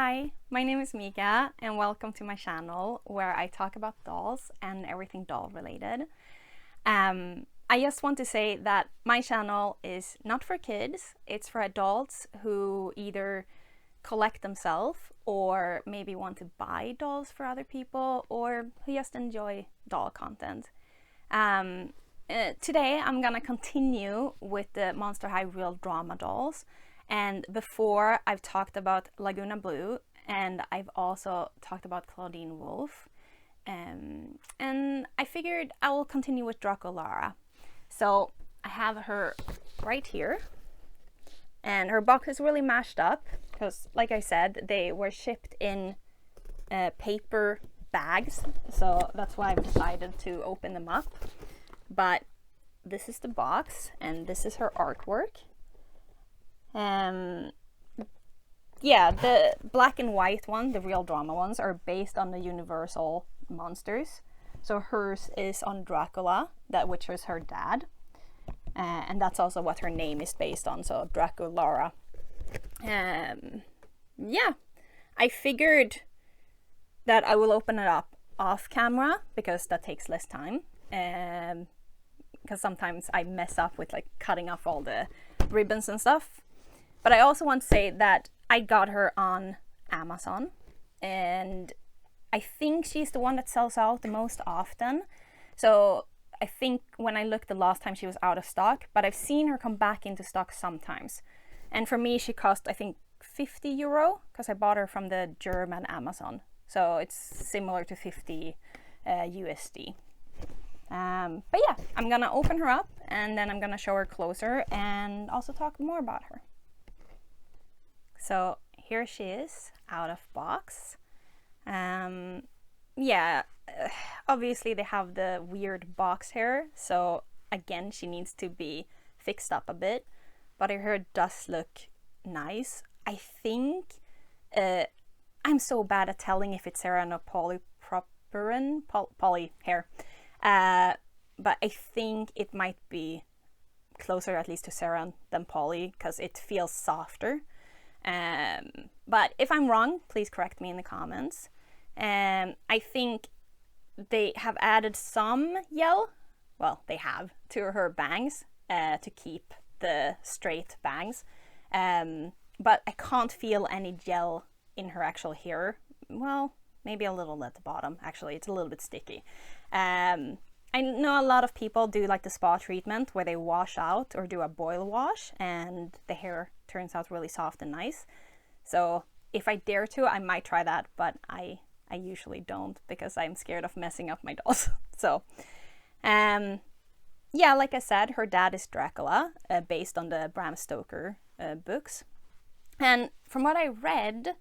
Hi, my name is Mika and welcome to my channel where I talk about dolls and everything doll related. I just want to say that my channel is not for kids, it's for adults who either collect themselves or maybe want to buy dolls for other people or who just enjoy doll content. Today I'm gonna continue with the Monster High Real Drama dolls. And before I've talked about Laguna Blue and I've also talked about Claudine Wolf. And I figured I will continue with Draculaura. So I have her right here. And her box is really mashed up because, like I said, they were shipped in paper bags. So that's why I've decided to open them up. But this is the box and this is her artwork. Yeah, the black and white one, the real drama ones, are based on the Universal monsters. So hers is on Dracula, which was her dad. And that's also what her name is based on, so Draculaura. Yeah, I figured that I will open it up off camera because that takes less time. Because sometimes I mess up with like cutting off all the ribbons and stuff. But I also want to say that I got her on Amazon and I think she's the one that sells out the most often. So I think when I looked the last time she was out of stock, but I've seen her come back into stock sometimes. And for me, she cost, I think, €50 because I bought her from the German Amazon. So it's similar to 50 USD. But yeah, I'm gonna open her up and then I'm gonna show her closer and also talk more about her. So here she is, out of box. Yeah, obviously they have the weird box here, so again she needs to be fixed up a bit, but her hair does look nice. I think, I'm so bad at telling if it's Sarah or polypropylene, poly hair, but I think it might be closer at least to Sarah than poly because it feels softer. But if I'm wrong, please correct me in the comments. I think they have added some gel, well, they have, to her bangs to keep the straight bangs. But I can't feel any gel in her actual hair. Well, maybe a little at the bottom, actually, it's a little bit sticky. I know a lot of people do like the spa treatment where they wash out or do a boil wash and the hair turns out really soft and nice. So if I dare to, I might try that, but I usually don't because I'm scared of messing up my dolls. So yeah, like I said, her dad is Dracula, based on the Bram Stoker books. And from what I read,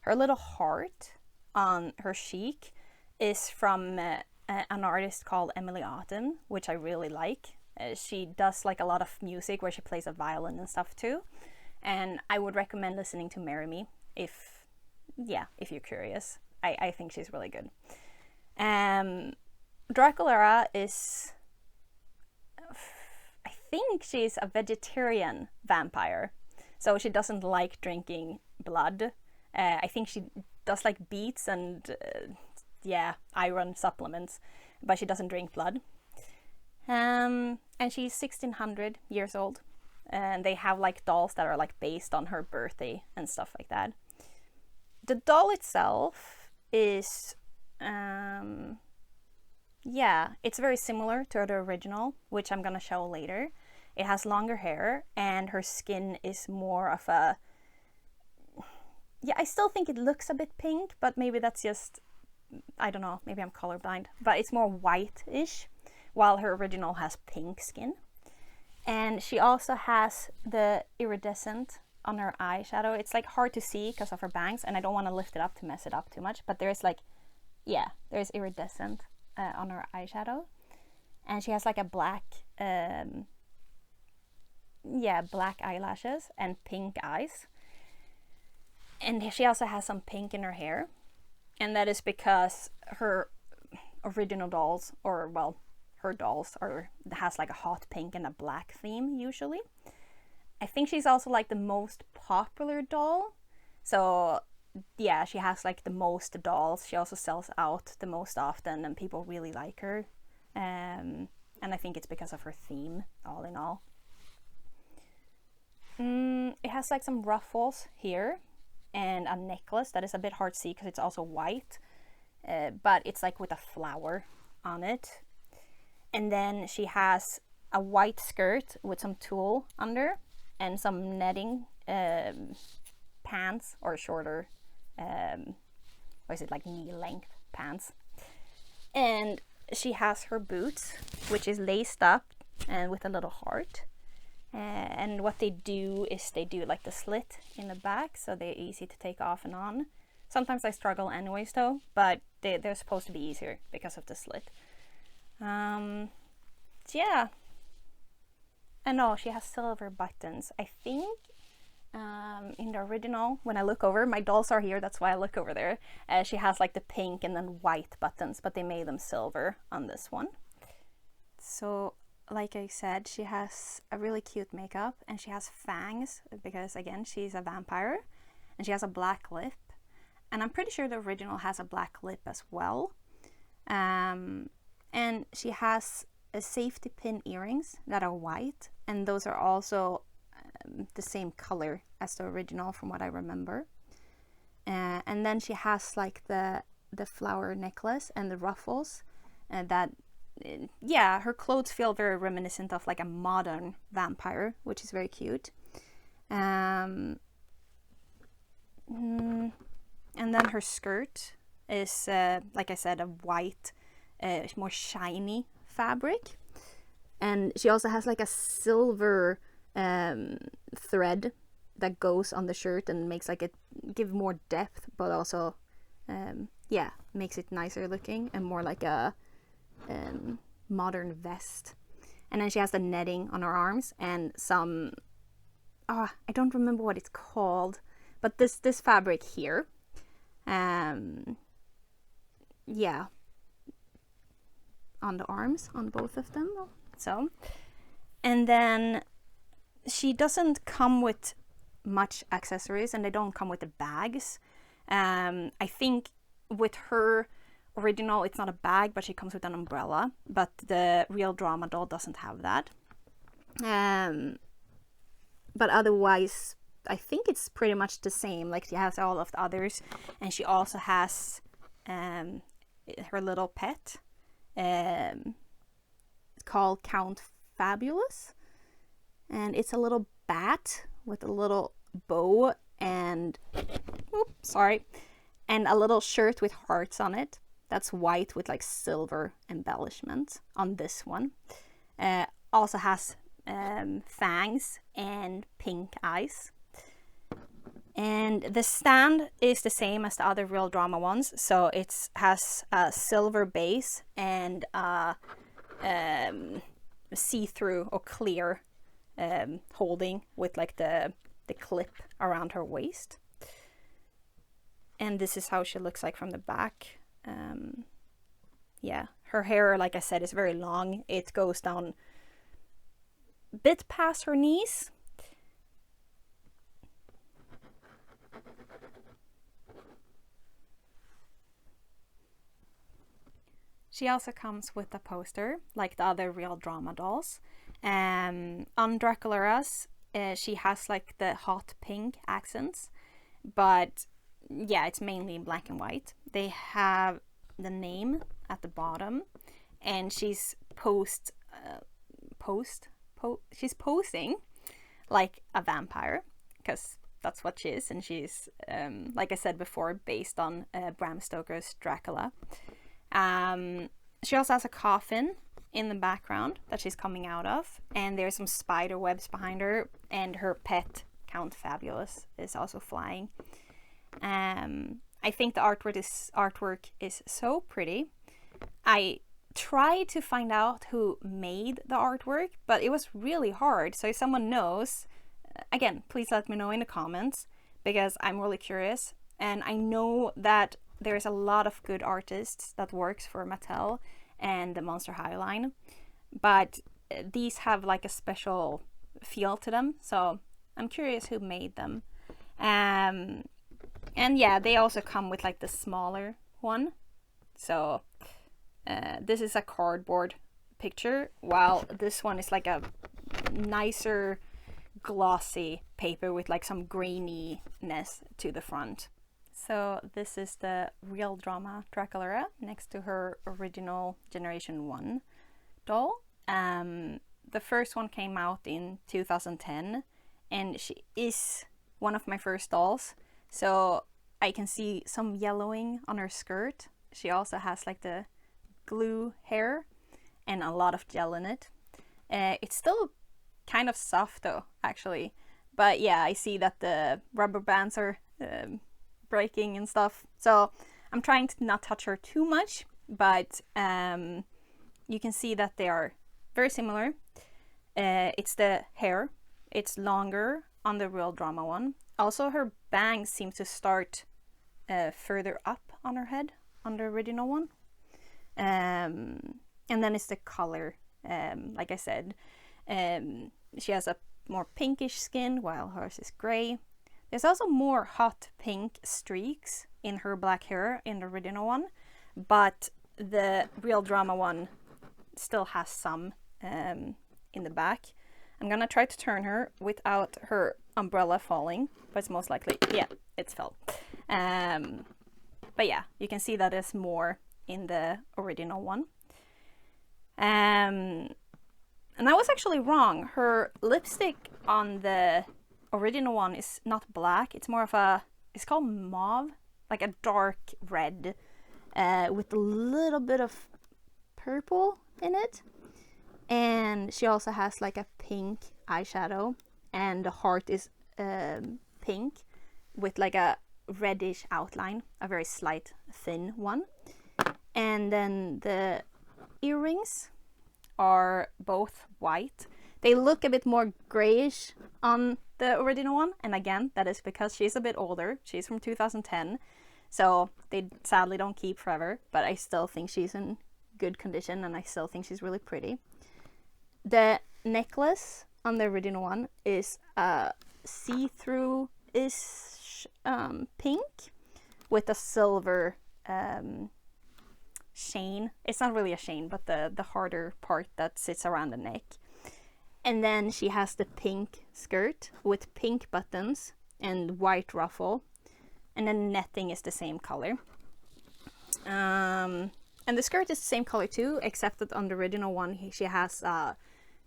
her little heart on her cheek is from an artist called Emily Autumn, which I really like. She does like a lot of music where she plays a violin and stuff too. And I would recommend listening to Marry Me if you're curious. I think she's really good. Draculaura is, I think she's a vegetarian vampire. So she doesn't like drinking blood. I think she does like beets and iron supplements, but she doesn't drink blood. And she's 1600 years old. And they have like dolls that are like based on her birthday and stuff like that. The doll itself is, it's very similar to the original, which I'm gonna show later. It has longer hair and her skin is more of a, I still think it looks a bit pink, but maybe that's just, I don't know, maybe I'm colorblind, but it's more white-ish, while her original has pink skin. And she also has the iridescent on her eyeshadow. It's like hard to see because of her bangs, and I don't want to lift it up to mess it up too much, but there's like, there's iridescent on her eyeshadow. And she has like a black, black eyelashes and pink eyes. And she also has some pink in her hair. And that is because her original dolls, or well, her dolls has like a hot pink and a black theme usually. I think she's also like the most popular doll. So yeah, she has like the most dolls. She also sells out the most often, and people really like her. And I think it's because of her theme, all in all. It has like some ruffles here and a necklace that is a bit hard to see because it's also white, but it's like with a flower on it. And then she has a white skirt with some tulle under and some netting pants, or shorter, or is it like knee length pants. And she has her boots, which is laced up and with a little heart. And what they do is they do like the slit in the back, so they're easy to take off and on. Sometimes I struggle anyways though, but they're supposed to be easier because of the slit. Yeah. And oh, she has silver buttons. I think in the original, when I look over, my dolls are here, that's why I look over there. She has like the pink and then white buttons, but they made them silver on this one. So like I said, she has a really cute makeup, and she has fangs because again, she's a vampire, and she has a black lip, and I'm pretty sure the original has a black lip as well. And she has a safety pin earrings that are white, and those are also the same color as the original from what I remember. And then she has like the flower necklace and the ruffles, that yeah, her clothes feel very reminiscent of like a modern vampire, which is very cute. And then her skirt is like I said, a white, more shiny fabric, and she also has like a silver thread that goes on the shirt and makes like it give more depth, but also yeah, makes it nicer looking and more like a modern vest. And then she has the netting on her arms and some I don't remember what it's called, but this fabric here, yeah, on the arms on both of them. So, and then she doesn't come with much accessories, and they don't come with the bags. I think with her original it's not a bag, but she comes with an umbrella, but the real drama doll doesn't have that. But otherwise I think it's pretty much the same, like she has all of the others. And she also has her little pet, it's called Count Fabulous, and it's a little bat with a little bow and and a little shirt with hearts on it. That's white with like silver embellishment on this one. Also has fangs and pink eyes. And the stand is the same as the other real drama ones, so it has a silver base and see-through or clear holding with like the clip around her waist. And this is how she looks like from the back. Yeah, her hair, like I said, is very long. It goes down a bit past her knees. She also comes with a poster, like the other real drama dolls. On Draculaura's, she has like the hot pink accents, but yeah, it's mainly in black and white. They have the name at the bottom, and she's she's posing like a vampire, because that's what she is, and she's like I said before, based on Bram Stoker's Dracula. She also has a coffin in the background that she's coming out of, and there's some spider webs behind her, and her pet Count Fabulous is also flying. I think the artwork is so pretty. I tried to find out who made the artwork, but it was really hard. So if someone knows, again, please let me know in the comments, because I'm really curious. And I know that there's a lot of good artists that works for Mattel and the Monster High line, but these have like a special feel to them, so I'm curious who made them. And yeah, they also come with like the smaller one. So this is a cardboard picture, while this one is like a nicer glossy paper with like some graininess to the front. So this is the Real Drama Draculaura next to her original Generation 1 doll. The first one came out in 2010, and she is one of my first dolls. So I can see some yellowing on her skirt. She also has like the glue hair and a lot of gel in it. It's still kind of soft though, actually. But yeah, I see that the rubber bands are breaking and stuff. So I'm trying to not touch her too much, but you can see that they are very similar. It's the hair. It's longer on the Real Drama one. Also, her bangs seem to start further up on her head on the original one. And then it's the color. Like I said, she has a more pinkish skin while hers is gray. There's also more hot pink streaks in her black hair in the original one, but the Real Drama one still has some in the back. I'm gonna try to turn her without her umbrella falling, but it's most likely, yeah, it's fell. But yeah, you can see that there's more in the original one. And I was actually wrong. Her lipstick on the original one is not black. It's more of a, it's called mauve, like a dark red with a little bit of purple in it. And she also has like a pink eyeshadow, and the heart is pink with like a reddish outline, a very slight thin one. And then the earrings are both white. They look a bit more grayish on the original one, and again, that is because she's a bit older. She's from 2010, so they sadly don't keep forever, but I still think she's in good condition, and I still think she's really pretty. The necklace on the original one is see-through-ish pink with a silver chain. It's not really a chain, but the harder part that sits around the neck. And then she has the pink skirt with pink buttons and white ruffle, and then netting is the same color. And the skirt is the same color too, except that on the original one she has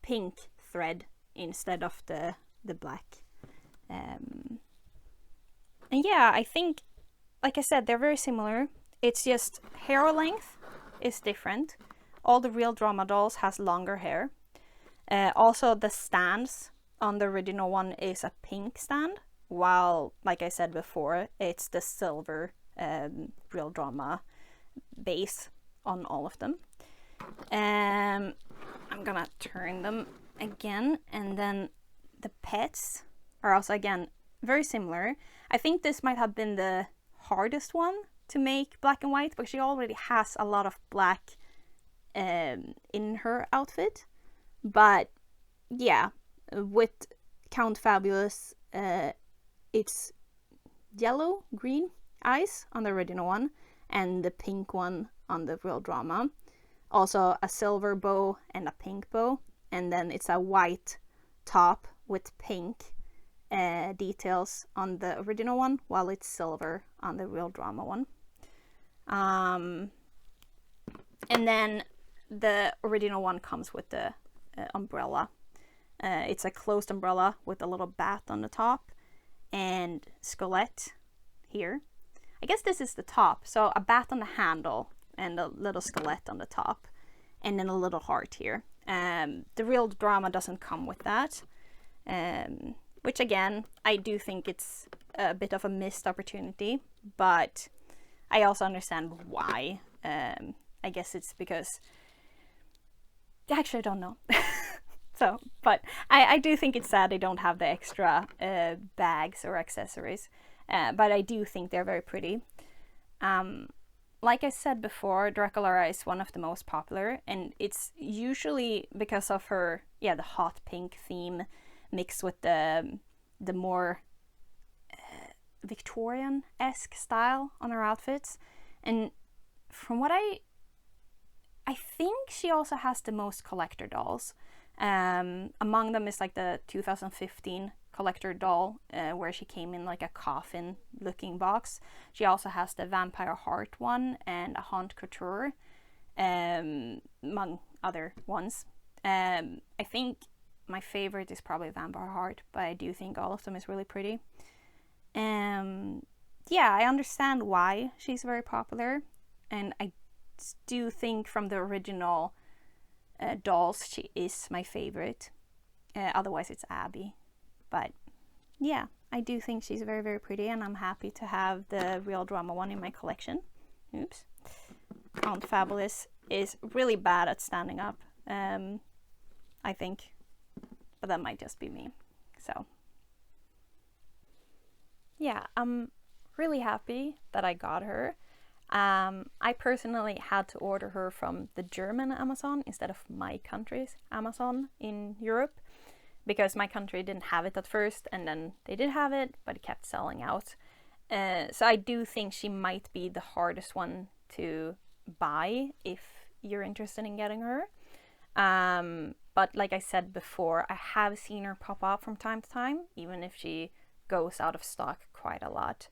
pink thread instead of the black. And yeah, I think, like I said, they're very similar. It's just hair length is different. All the Real Drama dolls has longer hair. Also, the stands on the original one is a pink stand, while, like I said before, it's the silver Real Drama base on all of them. I'm gonna turn them again, and then the pets are also, again, very similar. I think this might have been the hardest one to make black and white, because she already has a lot of black in her outfit. But yeah, with Count Fabulous, it's yellow, green eyes on the original one, and the pink one on the Real Drama. Also a silver bow and a pink bow, and then it's a white top with pink details on the original one, while it's silver on the Real Drama one. And then the original one comes with the umbrella. It's a closed umbrella with a little bat on the top and skelet here. I guess this is the top, so a bat on the handle and a little skelet on the top, and then a little heart here. The Real Drama doesn't come with that, which again, I do think it's a bit of a missed opportunity, but I also understand why. I guess it's because, actually I don't know. So, but I do think it's sad they don't have the extra bags or accessories, but I do think they're very pretty. Like I said before, Draculaura is one of the most popular, and it's usually because of her, yeah, the hot pink theme mixed with the more Victorian-esque style on her outfits. And from what I think she also has the most collector dolls. Among them is like the 2015 collector doll, where she came in like a coffin looking box. She also has the vampire heart one and a haunt couture, among other ones. I think my favorite is probably vampire heart, but I do think all of them is really pretty. Yeah, I understand why she's very popular, and I do think from the original dolls she is my favorite. Otherwise it's Abby. But yeah, I do think she's very, very pretty, and I'm happy to have the Real Drama one in my collection. Oops. Aunt Fabulous is really bad at standing up, I think. But that might just be me. So yeah, I'm really happy that I got her. I personally had to order her from the German Amazon instead of my country's Amazon in Europe, because my country didn't have it at first, and then they did have it, but it kept selling out. So I do think she might be the hardest one to buy if you're interested in getting her. But like I said before, I have seen her pop up from time to time, even if she goes out of stock quite a lot.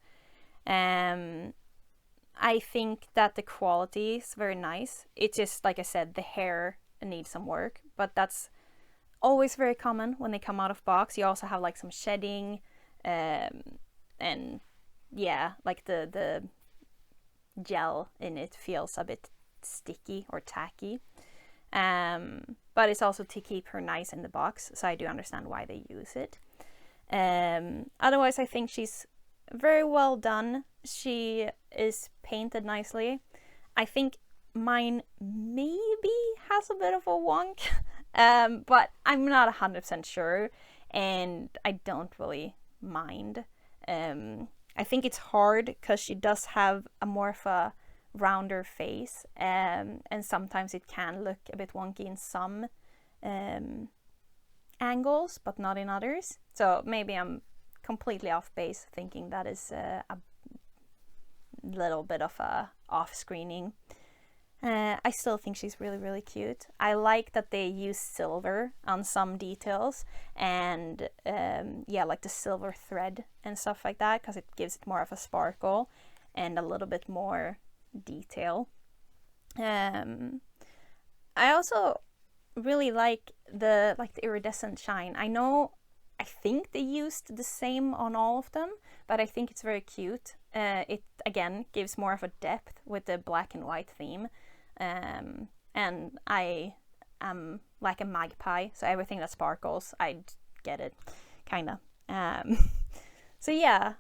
I think that the quality is very nice. It's just, like I said, the hair needs some work, but that's always very common when they come out of box. You also have like some shedding, and yeah, like the gel in it feels a bit sticky or tacky. But it's also to keep her nice in the box, so I do understand why they use it. Otherwise, I think she's very well done. She is painted nicely. I think mine maybe has a bit of a wonk, but I'm not 100% sure, and I don't really mind. I think it's hard because she does have a more of a rounder face, and sometimes it can look a bit wonky in some angles, but not in others. So maybe I'm completely off base thinking that is a little bit of a off-screening. I still think she's really, really cute. I like that they use silver on some details, and yeah, like the silver thread and stuff like that, because it gives it more of a sparkle and a little bit more detail. I also really like the iridescent shine. I think they used the same on all of them, but I think it's very cute. It again gives more of a depth with the black and white theme, and I am like a magpie, so everything that sparkles, I get it, kinda. So yeah,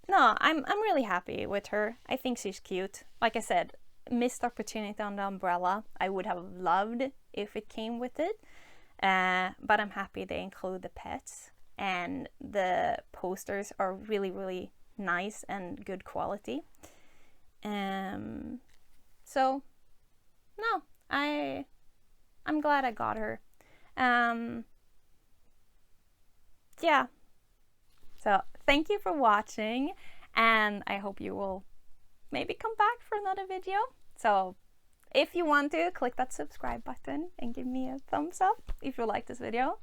no, I'm really happy with her. I think she's cute. Like I said, missed opportunity on the umbrella. I would have loved if it came with it, but I'm happy they include the pets, and the posters are really, really nice and good quality. So no, I'm glad I got her. Yeah. So thank you for watching, and I hope you will maybe come back for another video. So if you want to, click that subscribe button and give me a thumbs up if you like this video.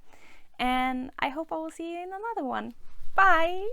And I hope I will see you in another one. Bye!